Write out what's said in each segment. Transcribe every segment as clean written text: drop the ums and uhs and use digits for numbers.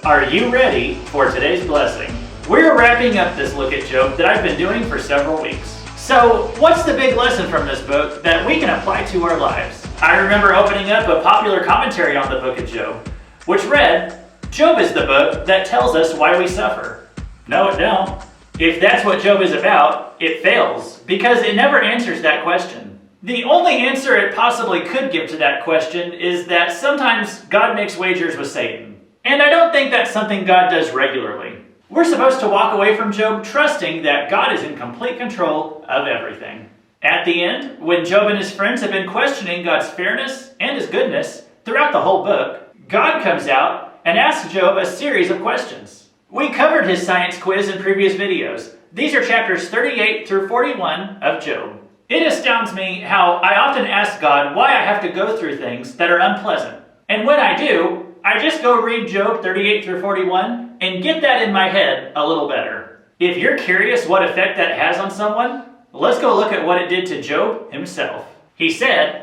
Are you ready for today's blessing? We're wrapping up this look at Job that I've been doing for several weeks. So, what's the big lesson from this book that we can apply to our lives? I remember opening up a popular commentary on the book of Job, which read, "Job is the book that tells us why we suffer." No, it don't. If that's what Job is about, it fails, because it never answers that question. The only answer it possibly could give to that question is that sometimes God makes wagers with Satan. And I don't think that's something God does regularly. We're supposed to walk away from Job trusting that God is in complete control of everything. At the end, when Job and his friends have been questioning God's fairness and his goodness throughout the whole book, God comes out and asks Job a series of questions. We covered his science quiz in previous videos. These are chapters 38 through 41 of Job. It astounds me how I often ask God why I have to go through things that are unpleasant. And when I do, I just go read Job 38 through 41 and get that in my head a little better. If you're curious what effect that has on someone, let's go look at what it did to Job himself. He said,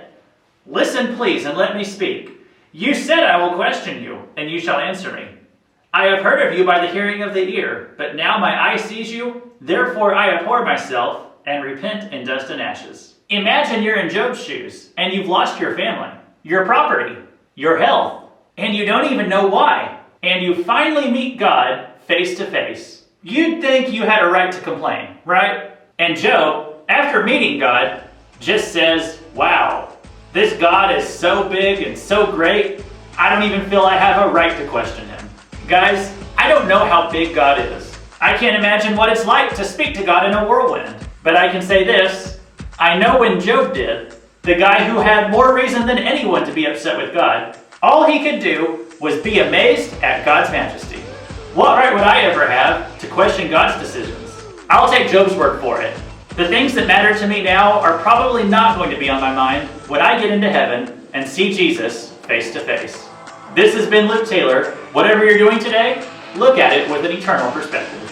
"Listen, please, and let me speak. You said I will question you, and you shall answer me. I have heard of you by the hearing of the ear, but now my eye sees you, therefore I abhor myself and repent in dust and ashes." Imagine you're in Job's shoes, and you've lost your family, your property, your health, and you don't even know why. And you finally meet God face to face. You'd think you had a right to complain, right? And Job, after meeting God, just says, "Wow, this God is so big and so great, I don't even feel I have a right to question him." Guys, I don't know how big God is. I can't imagine what it's like to speak to God in a whirlwind. But I can say this, I know when Job did, the guy who had more reason than anyone to be upset with God, all he could do was be amazed at God's majesty. What right would I ever have to question God's decisions? I'll take Job's word for it. The things that matter to me now are probably not going to be on my mind when I get into heaven and see Jesus face to face. This has been Luke Taylor. Whatever you're doing today, look at it with an eternal perspective.